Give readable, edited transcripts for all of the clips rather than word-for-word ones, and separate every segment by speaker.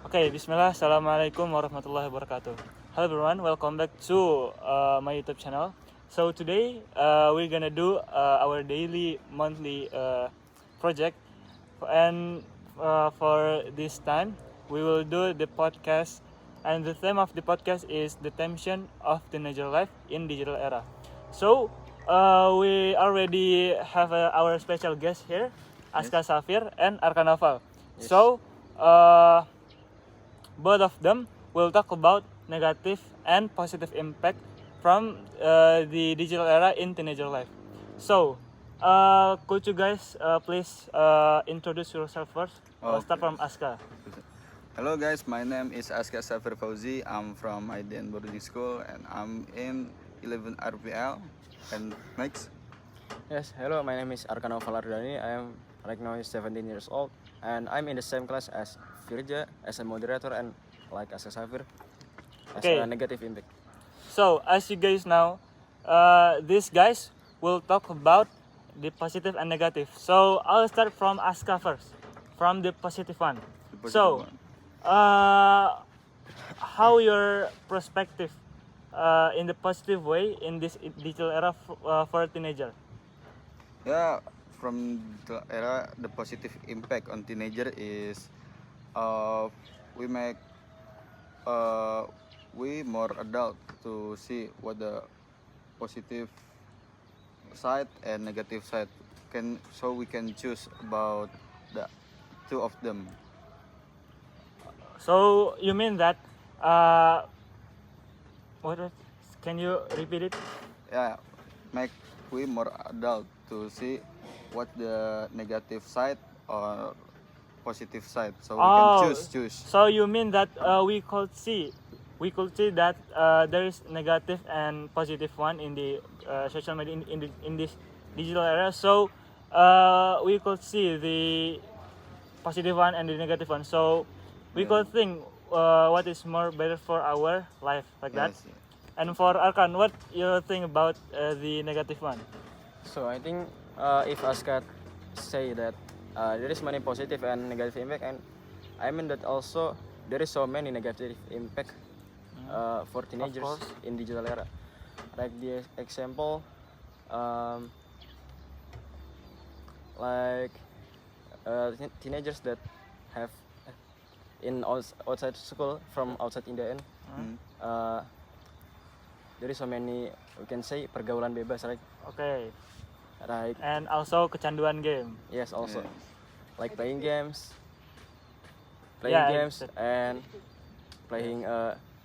Speaker 1: Okay, Bismillah. Assalamualaikum warahmatullahi wabarakatuh. Hello everyone, welcome back to my YouTube channel. So today we're gonna do our daily, monthly project, and for this time we will do the podcast, and the theme of the podcast is the tension of teenager life in digital era. So we already have our special guest here, Aska Safir and Arkan Naval.
Speaker 2: Yes.
Speaker 1: So both of them will talk about negative and positive impact from the digital era in teenager life. So, could you guys please introduce yourself first? Start from Aska.
Speaker 2: Hello guys, my name is Aska Safir Fauzi. I'm from IDN Boarding School and I'm in 11 RPL. And next,
Speaker 3: Yes, hello, my name is Arkano Valardani. I am right now 17 years old and I'm in the same class as Firja as a moderator and like as a Safir as
Speaker 1: Okay.
Speaker 3: a negative impact.
Speaker 1: So, as you guys know, these guys will talk about the positive and negative. So, I'll start from Aska first, from the positive one.
Speaker 2: the
Speaker 1: So,
Speaker 2: positive one.
Speaker 1: how your perspective in the positive way in this digital era for a teenager?
Speaker 2: Yeah, from the era, the positive impact on teenager is we make we more adult to see what the positive side and negative side so we can choose about the two of them.
Speaker 1: So you mean that what was- can you repeat it?
Speaker 2: Yeah, make we more adult to see what the negative side or positive side so we can choose.
Speaker 1: So you mean that we could see that there is negative and positive one in the social media in this digital era. So we could see the positive one and the negative one. So we
Speaker 2: Yeah.
Speaker 1: could think what is more better for our life like that.
Speaker 2: Yes, yeah.
Speaker 1: And for Arkan, what you think about the negative one?
Speaker 3: So I think if Aska say that there is many positive and negative impact, and I mean that also there is so many negative impact for teenagers
Speaker 1: course.
Speaker 3: in digital era. Like the example, like teenagers that have in outside school from outside India,
Speaker 2: Mm.
Speaker 3: there is so many we can say pergaulan bebas, right?
Speaker 1: Okay.
Speaker 3: Like
Speaker 1: And also kecanduan game.
Speaker 3: yes, also
Speaker 2: Yes.
Speaker 3: like playing games,
Speaker 1: Yeah,
Speaker 3: and playing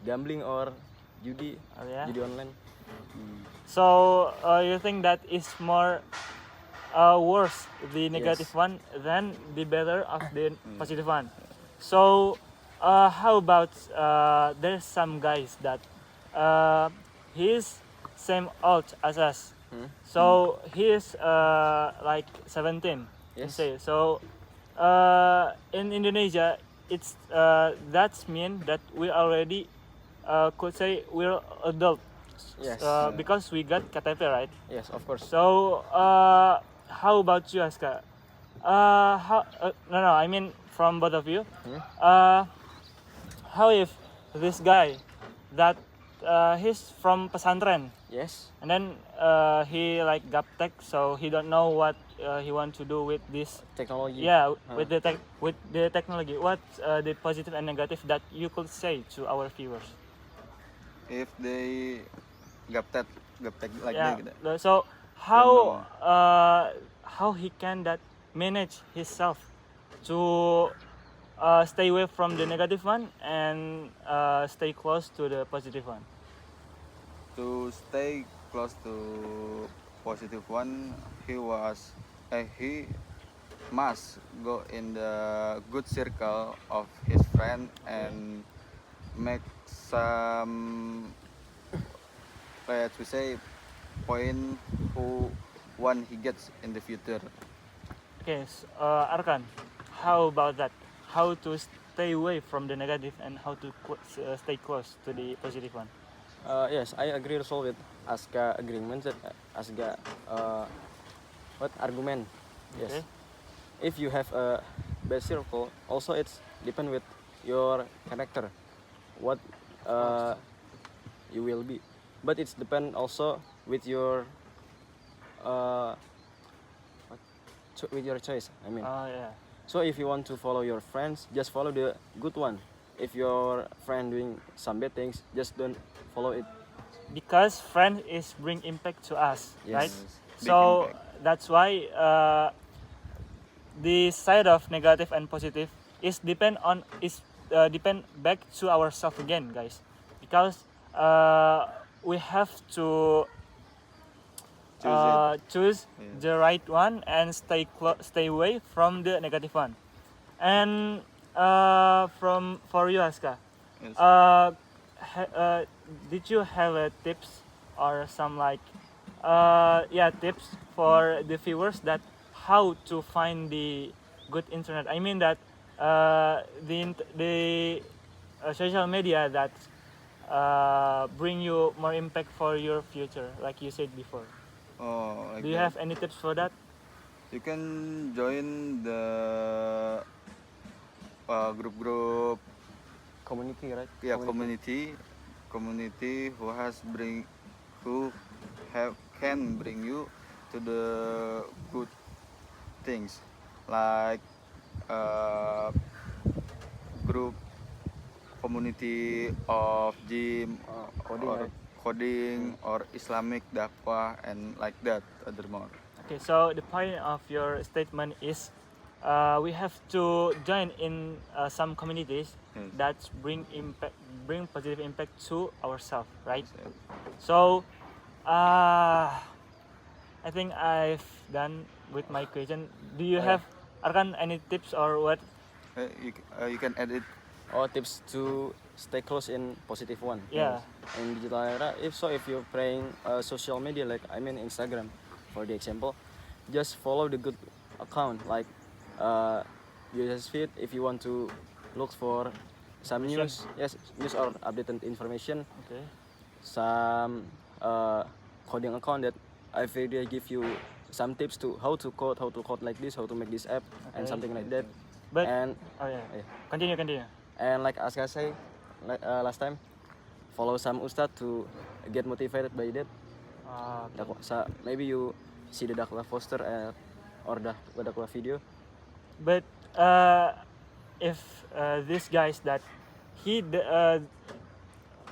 Speaker 3: gambling or judi,
Speaker 1: yeah.
Speaker 3: judi online.
Speaker 1: So you think that is more worse the negative
Speaker 3: Yes.
Speaker 1: one than the better of the positive one. So how about there's some guys that he's same age as us. So he is like 17. Let's
Speaker 3: Yes.
Speaker 1: say. So in Indonesia, it's that's mean that we already could say we're adult.
Speaker 3: Yes.
Speaker 1: Because we got KTP, right?
Speaker 3: Yes, of course.
Speaker 1: So how about you, Aska? No, I mean from both of you. How if this guy that he's from pesantren
Speaker 3: Yes.
Speaker 1: and then he like gaptek, so he don't know what he want to do with this.
Speaker 3: Technology.
Speaker 1: Yeah, with the technology. What the positive and negative that you could say to our viewers?
Speaker 2: If they gaptek like
Speaker 1: Yeah.
Speaker 2: that.
Speaker 1: So how he can that manage himself to stay away from the negative one and stay close to the positive one.
Speaker 2: To stay close to positive one, he must go in the good circle of his friend and make some, let's say, point who one he gets in the future.
Speaker 1: Okay, so, Arkan, how about that? How to stay away from the negative and how to stay close to the positive one?
Speaker 3: Yes, I agree also with Aska agreement that Aska what argument. Yes.
Speaker 1: Okay.
Speaker 3: If you have a bad circle, also it's depend with your character, what you will be. But it's depend also with your with your choice. I mean,
Speaker 1: Yeah.
Speaker 3: so if you want to follow your friends, just follow the good one. If your friend doing some bad things, just don't follow it.
Speaker 1: Because friend is bring impact to us,
Speaker 3: Yes.
Speaker 1: right?
Speaker 2: Yes, big
Speaker 1: So
Speaker 2: impact.
Speaker 1: that's why the side of negative and positive is depend back to ourselves again, guys, because we have to choose
Speaker 2: Yes.
Speaker 1: the right one and stay away from the negative one. And from for you, Aska,
Speaker 2: Yes.
Speaker 1: did you have tips or some like tips for the viewers that how to find the good internet? I mean that the social media that bring you more impact for your future, like you said before.
Speaker 2: Oh, like
Speaker 1: Do you
Speaker 2: that.
Speaker 1: have any tips for that?
Speaker 2: You can join the group-group,
Speaker 3: Community, right?
Speaker 2: yeah, community who can bring you to the good things, like uh, group community of gym
Speaker 3: Coding,
Speaker 2: or
Speaker 3: right?
Speaker 2: coding or Islamic dakwah and like that other more.
Speaker 1: Okay, so the point of your statement is we have to join in some communities
Speaker 2: Yes.
Speaker 1: that bring positive impact to ourselves, right?
Speaker 2: Yes,
Speaker 1: So I think I've done with my question. Do you
Speaker 3: Oh, yeah.
Speaker 1: have Arkan any tips or what?
Speaker 2: you can edit.
Speaker 3: Or tips to stay close in positive one.
Speaker 1: Yeah.
Speaker 3: In digital era, if you're playing social media, like I mean Instagram, for the example, just follow the good account, like US feed. If you want to look for some news, yes, news or updated information,
Speaker 1: Okay.
Speaker 3: some coding account that every day give you some tips to how to code like this, how to make this app, and
Speaker 1: Okay.
Speaker 3: something like that.
Speaker 1: But
Speaker 3: And
Speaker 1: oh yeah.
Speaker 3: yeah.
Speaker 1: Continue.
Speaker 3: And like Aska say last time, follow some ustad to get motivated by that.
Speaker 1: Okay.
Speaker 3: Maybe you see the dakwah poster or the dakwah video.
Speaker 1: But if these guys that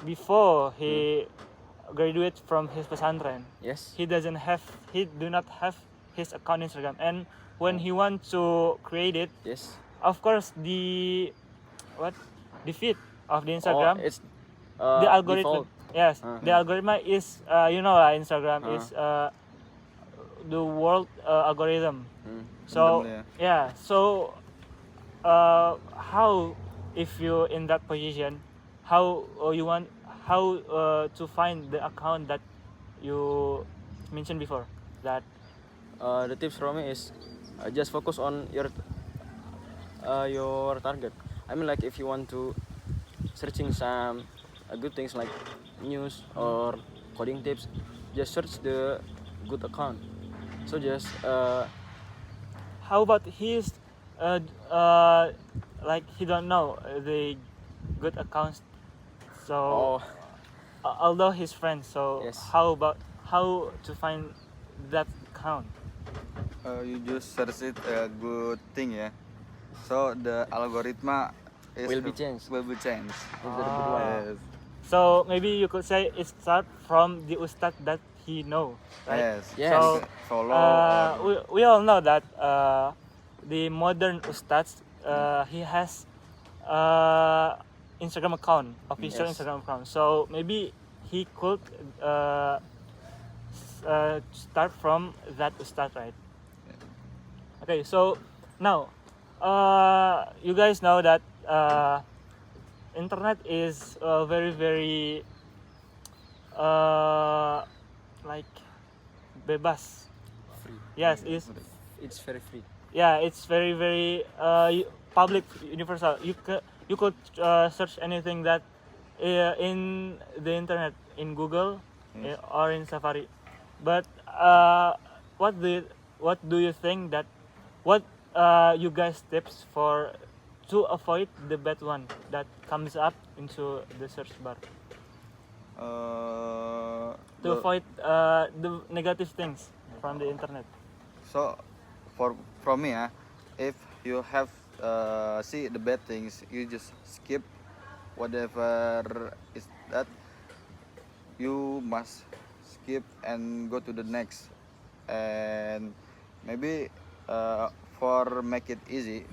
Speaker 1: before he graduate from his pesantren,
Speaker 3: Yes.
Speaker 1: he do not have his account Instagram, and when he want to create it,
Speaker 3: Yes.
Speaker 1: of course the feed of the Instagram,
Speaker 3: It's
Speaker 1: the algorithm,
Speaker 3: default.
Speaker 1: yes, the algorithm is Instagram
Speaker 3: Uh.
Speaker 1: is the world algorithm.
Speaker 3: Mm.
Speaker 1: So
Speaker 2: Bener,
Speaker 1: yeah, so how if you in that position, how you want to find the account that you mentioned before that
Speaker 3: The tips from me is just focus on your target. I mean, like if you want to searching some good things like news or coding tips, just search the good account. So just
Speaker 1: how about his uh, like he don't know the good accounts, so
Speaker 3: oh
Speaker 1: although his friends, so
Speaker 3: Yes.
Speaker 1: how about how to find that account?
Speaker 2: you just search it a good thing, yeah. So the algorithm
Speaker 3: Will be changed.
Speaker 2: Will be changed.
Speaker 3: into the good one.
Speaker 2: Yes.
Speaker 1: So maybe you could say it start from the ustad that he know, right?
Speaker 2: Yes.
Speaker 3: Yes.
Speaker 1: So
Speaker 2: You can follow. Or,
Speaker 1: we all know that the modern ustads he has Instagram account, official
Speaker 3: Yes.
Speaker 1: Instagram account. So maybe he could start from that ustad, right? Okay, so now you guys know that internet is very like bebas.
Speaker 3: Free.
Speaker 1: Yes,
Speaker 3: It's very free.
Speaker 1: it's very public, universal. You could search anything that in the internet, in Google
Speaker 2: Yes.
Speaker 1: or in Safari. But what do you think that what you guys tips for to avoid the bad one that comes up into the search bar? To
Speaker 2: The-
Speaker 1: avoid the negative things from the internet.
Speaker 2: So from me, if you have see the bad things, you just skip whatever is that. You must skip and go to the next. And maybe for make it easy,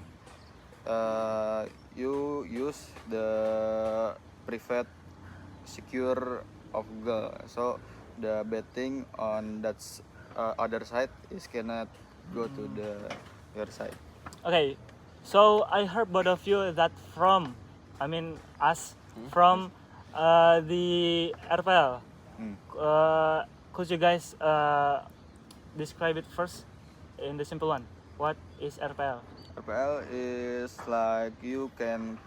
Speaker 2: you use the private secure of Google. So the bad thing on that other side is cannot go to the your side.
Speaker 1: Okay, so I heard both of you that us from the RPL.
Speaker 2: Hmm.
Speaker 1: Could you guys describe it first in the simple one? What is RPL?
Speaker 2: RPL is like you can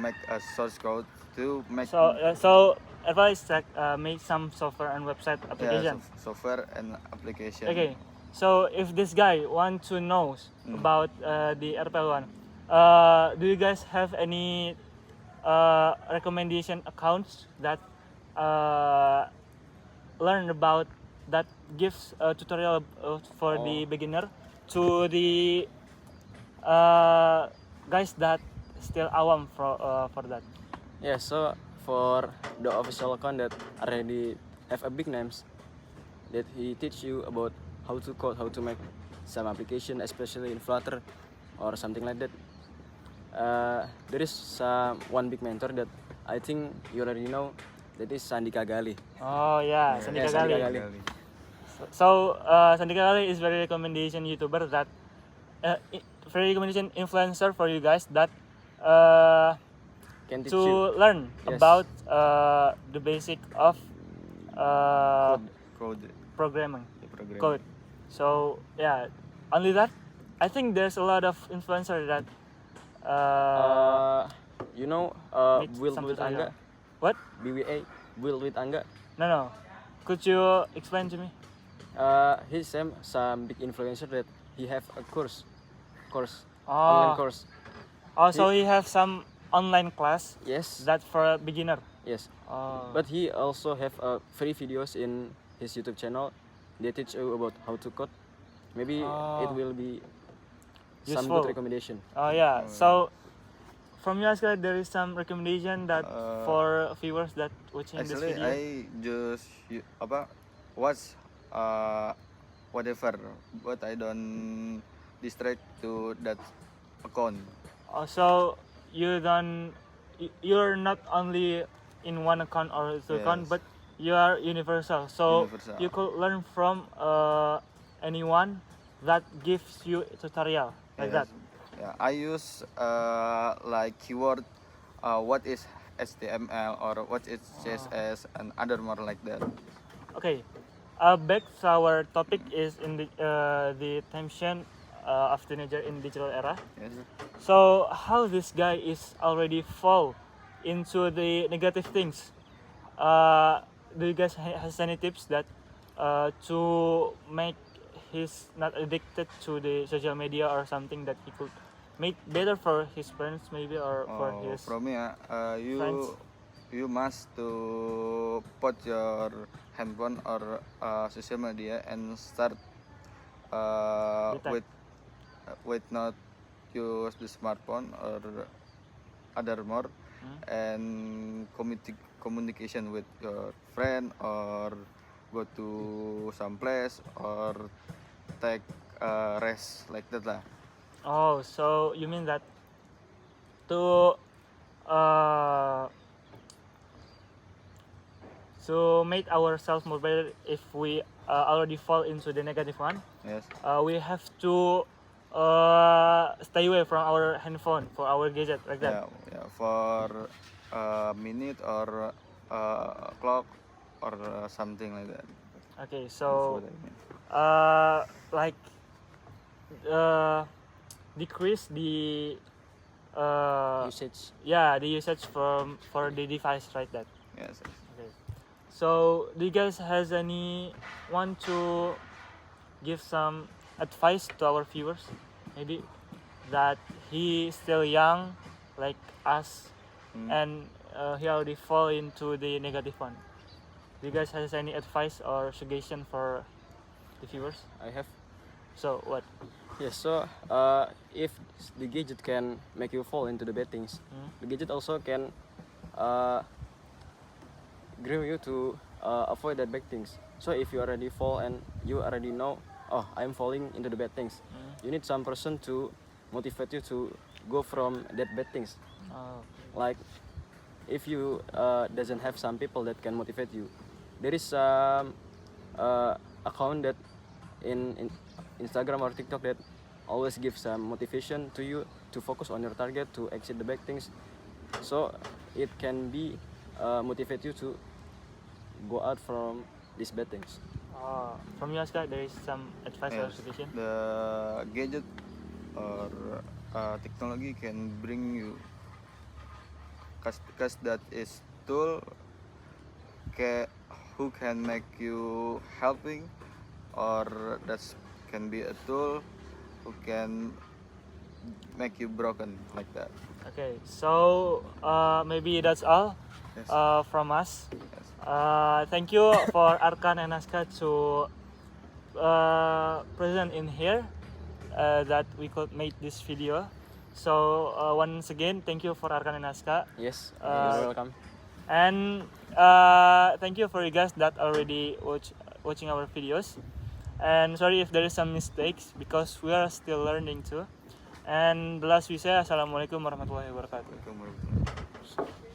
Speaker 2: make a source code to make
Speaker 1: So RPL is like make some software and website
Speaker 2: yeah,
Speaker 1: application.
Speaker 2: software and application.
Speaker 1: Okay, so if this guy want to know about the RPL one, do you guys have any recommendation accounts that learn about that gives a tutorial for the beginner to the guys that still awam for that?
Speaker 3: Yeah, so for the official account that already have a big names, that he teach you about how to code, how to make some application, especially in Flutter or something like that. There is one big mentor that I think you already know. That is Sandika Gali.
Speaker 1: Oh yeah, Sandika
Speaker 3: Sandika
Speaker 1: Gali.
Speaker 3: Gali.
Speaker 1: So Sandika Gali is very recommendation YouTuber that very recommendation influencer for you guys that
Speaker 3: Can teach
Speaker 1: to
Speaker 3: you
Speaker 1: learn
Speaker 3: Yes.
Speaker 1: about the basic of
Speaker 2: Code
Speaker 1: programming
Speaker 2: the program.
Speaker 1: code. So yeah, only that. I think there's a lot of influencer that
Speaker 3: you know,
Speaker 1: Make
Speaker 3: build
Speaker 1: some
Speaker 3: with
Speaker 1: tutorial.
Speaker 3: Angga,
Speaker 1: what?
Speaker 3: BWA, build with Angga.
Speaker 1: No. Could you explain to me?
Speaker 3: He's some big influencer that he have a course,
Speaker 1: Oh,
Speaker 3: online course.
Speaker 1: Also, he have some online class
Speaker 3: Yes,
Speaker 1: that for a beginner.
Speaker 3: yes.
Speaker 1: Oh.
Speaker 3: But he also have free videos in his YouTube channel. They teach you about how to code. Maybe it
Speaker 1: Oh.
Speaker 3: will be some
Speaker 1: Useful.
Speaker 3: good recommendation.
Speaker 1: Oh yeah. So from you Aska, there is some recommendation that for viewers that watching this
Speaker 2: Actually,
Speaker 1: video.
Speaker 2: I just watch whatever, but I don't distract to that account.
Speaker 1: Also, you don't. You're not only in one account or two account,
Speaker 2: Yes.
Speaker 1: but you are universal. So
Speaker 2: Universal.
Speaker 1: you could learn from anyone that gives you tutorial like that.
Speaker 2: Yeah, I use like keyword, what is HTML or what is CSS and other more like that.
Speaker 1: Okay. Back to our topic is in the tension of teenager in digital era.
Speaker 2: Yes.
Speaker 1: So how this guy is already fall into the negative things? Do you guys has any tips that to make his not addicted to the social media or something that he could make better for his parents maybe or for his
Speaker 2: From me,
Speaker 1: friends?
Speaker 2: you must to put your handphone or social media and start
Speaker 1: Detect.
Speaker 2: with not use the smartphone or other more and communication with your friend or go to some place or take rest like that lah.
Speaker 1: Oh, so you mean that to uh, to make ourselves more better if we already fall into the negative one,
Speaker 2: Yes.
Speaker 1: we have to stay away from our handphone for our gadget like that.
Speaker 2: Yeah, for a minute or clock or something like that.
Speaker 1: Okay,
Speaker 2: That's
Speaker 1: so
Speaker 2: what I mean.
Speaker 1: like decrease the
Speaker 3: Usage.
Speaker 1: the usage for the device, right? That.
Speaker 2: Yes.
Speaker 1: Okay. So, do you guys has any want to give some advice to our viewers? Maybe that he still young like us,
Speaker 2: Mm.
Speaker 1: and he already fall into the negative one. Do you guys have any advice or suggestion for the viewers?
Speaker 3: I have.
Speaker 1: So what?
Speaker 3: Yes, so if the gadget can make you fall into the bad things, the gadget also can grow you to avoid that bad things. So if you already fall and you already know, oh, I'm falling into the bad things, you need some person to motivate you to go from that bad things.
Speaker 1: Oh,
Speaker 3: Like if you doesn't have some people that can motivate you, there is some account that in Instagram or TikTok that always gives some motivation to you to focus on your target, to exit the bad things, so it can be motivate you to go out from these bad things.
Speaker 1: from you, Aska, there is some advice or
Speaker 2: Yes,
Speaker 1: suggestion?
Speaker 2: the gadget or technology can bring you, cause that is tool who can make you helping, or that can be a tool who can make you broken like that.
Speaker 1: Okay, so maybe that's all
Speaker 2: Yes.
Speaker 1: from us.
Speaker 2: Yes.
Speaker 1: Thank you for Arkan and Aska to present in here that we could make this video. So once again, thank you for Arkan and Aska,
Speaker 3: Yes,
Speaker 1: Uh,
Speaker 3: you're welcome.
Speaker 1: and thank you for you guys that already watching our videos. And sorry if there is some mistakes because we are still learning too. And the last we say, Assalamualaikum warahmatullahi wabarakatuh.
Speaker 2: Assalamualaikum warahmatullahi wabarakatuh.